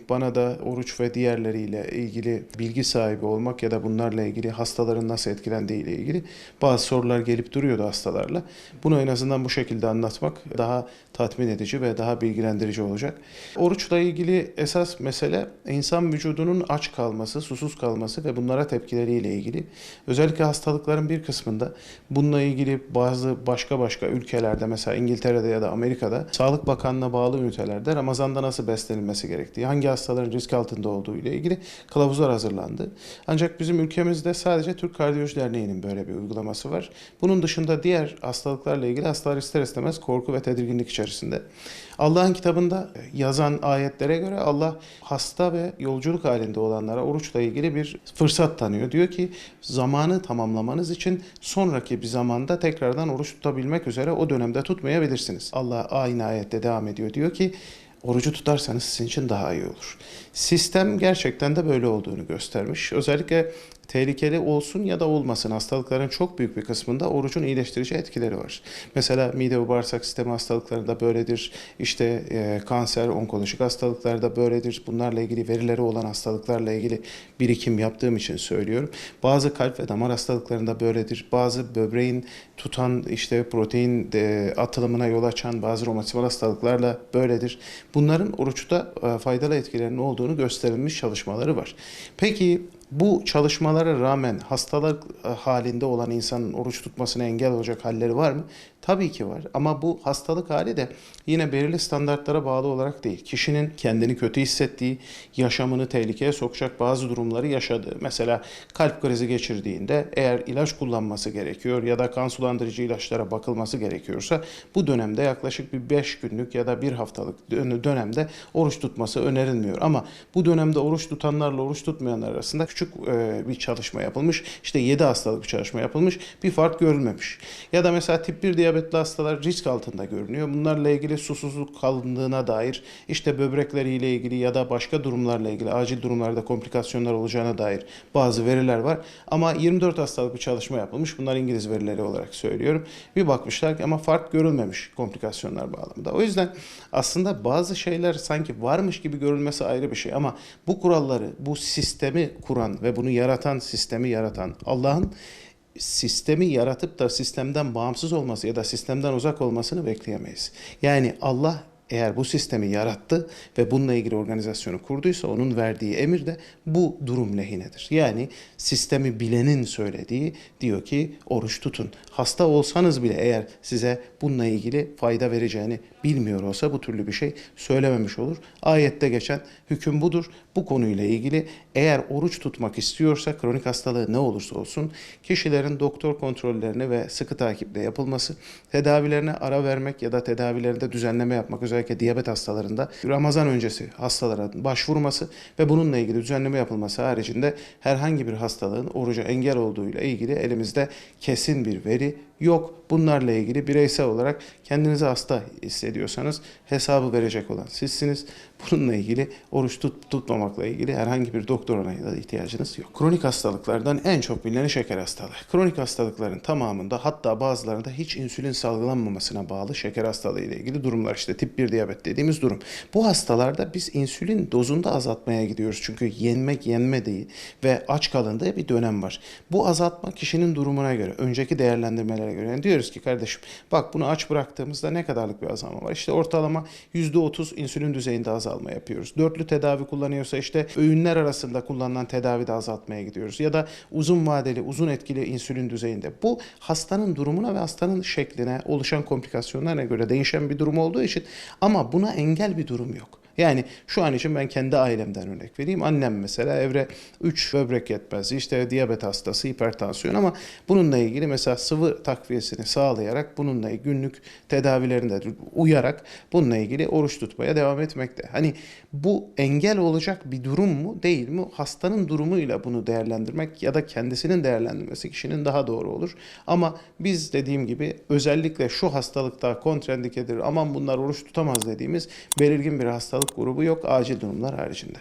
Bana da oruç ve diğerleriyle ilgili bilgi sahibi olmak ya da bunlarla ilgili hastaların nasıl etkilendiği ile ilgili bazı sorular gelip duruyordu hastalarla. Bunu en azından bu şekilde anlatmak daha tatmin edici ve daha bilgilendirici olacak. Oruçla ilgili esas mesele insan vücudunun aç kalması, susuz kalması ve bunlara tepkileriyle ilgili. Özellikle hastalıkların bir kısmında bununla ilgili bazı başka ülkelerde, mesela İngiltere'de ya da Amerika'da Sağlık Bakanlığı'na bağlı ünitelerde Ramazan'da nasıl beslenilmesi gerektiği, hangi hastaların risk altında olduğu ile ilgili kılavuzlar hazırlandı. Ancak bizim ülkemizde sadece Türk Kardiyoloji Derneği'nin böyle bir uygulaması var. Bunun dışında diğer hastalıklarla ilgili hastalar ister istemez korku ve tedirginlik içerisinde. Allah'ın kitabında yazan ayetlere göre Allah hasta ve yolculuk halinde olanlara oruçla ilgili bir fırsat tanıyor. Diyor ki zamanı tamamlamanız için sonraki bir zamanda tekrardan oruç tutabilmek üzere o dönemde tutmayabilirsiniz. Allah aynı ayette devam ediyor. Diyor ki orucu tutarsanız sizin için daha iyi olur. Sistem gerçekten de böyle olduğunu göstermiş. Özellikle tehlikeli olsun ya da olmasın hastalıkların çok büyük bir kısmında orucun iyileştirici etkileri var. Mesela mide ve bağırsak sistemi hastalıklarında böyledir. İşte kanser, onkolojik hastalıklarda böyledir. Bunlarla ilgili verileri olan hastalıklarla ilgili birikim yaptığım için söylüyorum. Bazı kalp ve damar hastalıklarında böyledir. Bazı böbreğin tutan işte protein atılımına yol açan bazı romatizmal hastalıklarla böyledir. Bunların oruçta faydalı etkilerinin olduğunu gösterilmiş çalışmaları var. Peki bu çalışmalara rağmen hastalık halinde olan insanın oruç tutmasına engel olacak halleri var mı? Tabii ki var ama bu hastalık hali de yine belirli standartlara bağlı olarak değil. Kişinin kendini kötü hissettiği, yaşamını tehlikeye sokacak bazı durumları yaşadığı. Mesela kalp krizi geçirdiğinde eğer ilaç kullanması gerekiyor ya da kan sulandırıcı ilaçlara bakılması gerekiyorsa bu dönemde yaklaşık bir 5 günlük ya da bir haftalık dönemde oruç tutması önerilmiyor. Ama bu dönemde oruç tutanlarla oruç tutmayanlar arasında küçük bir çalışma yapılmış. İşte 7 hastalık bir çalışma yapılmış. Bir fark görülmemiş. Ya da mesela tip 1 diyabetli hastalar risk altında görünüyor. Bunlarla ilgili susuzluk kalındığına dair, işte böbrekleriyle ilgili ya da başka durumlarla ilgili acil durumlarda komplikasyonlar olacağına dair bazı veriler var. Ama 24 hastalık bir çalışma yapılmış. Bunlar İngiliz verileri olarak söylüyorum. Bir bakmışlar ki ama fark görülmemiş komplikasyonlar bağlamında. O yüzden aslında bazı şeyler sanki varmış gibi görülmesi ayrı bir şey ama bu kuralları, bu sistemi kuran ve bunu yaratan, sistemi yaratan Allah'ın sistemi yaratıp da sistemden bağımsız olması ya da sistemden uzak olmasını bekleyemeyiz. Yani Allah eğer bu sistemi yarattı ve bununla ilgili organizasyonu kurduysa onun verdiği emir de bu durum lehinedir. Yani sistemi bilenin söylediği diyor ki oruç tutun. Hasta olsanız bile eğer size bununla ilgili fayda vereceğini bilmiyor olsa bu türlü bir şey söylememiş olur. Ayette geçen hüküm budur. Bu konuyla ilgili eğer oruç tutmak istiyorsa kronik hastalığı ne olursa olsun kişilerin doktor kontrollerini ve sıkı takiple yapılması, tedavilerine ara vermek ya da tedavilerinde düzenleme yapmak özellikle diyabet hastalarında Ramazan öncesi hastalara başvurması ve bununla ilgili düzenleme yapılması haricinde herhangi bir hastalığın oruca engel olduğuyla ilgili elimizde kesin bir veri yok. Bunlarla ilgili bireysel olarak kendinizi hasta hissediyorsanız hesabı verecek olan sizsiniz. Bununla ilgili oruç tutmamakla ilgili herhangi bir doktor onayına da ihtiyacınız yok. Kronik hastalıklardan en çok bilineni şeker hastalığı. Kronik hastalıkların tamamında hatta bazılarında hiç insülin salgılanmamasına bağlı şeker hastalığı ile ilgili durumlar işte tip 1 diyabet dediğimiz durum. Bu hastalarda biz insülin dozunda azaltmaya gidiyoruz. Çünkü yenmediği ve aç kalındığı bir dönem var. Bu azaltma kişinin durumuna göre, önceki değerlendirmelere göre. Yani diyoruz ki kardeşim bak bunu aç bıraktığımızda ne kadarlık bir azalma var? İşte ortalama %30 insülin düzeyinde azalma yapıyoruz. Dörtlü tedavi kullanıyorsa işte öğünler arasında kullanılan tedavide azaltmaya gidiyoruz. Ya da uzun vadeli, uzun etkili insülin düzeyinde. Bu hastanın durumuna ve hastanın şekline, oluşan komplikasyonlarına göre değişen bir durum olduğu için ama buna engel bir durum yok. Yani şu an için ben kendi ailemden örnek vereyim. Annem mesela evre 3 böbrek yetmezliği, işte diyabet hastası, hipertansiyon ama bununla ilgili mesela sıvı takviyesini sağlayarak bununla ilgili günlük tedavilerinde uyarak bununla ilgili oruç tutmaya devam etmekte. Hani bu engel olacak bir durum mu değil mi? Hastanın durumuyla bunu değerlendirmek ya da kendisinin değerlendirmesi kişinin daha doğru olur. Ama biz dediğim gibi özellikle şu hastalıkta kontraindikedir, aman bunlar oruç tutamaz dediğimiz belirgin bir hastalık grubu yok acil durumlar haricinde.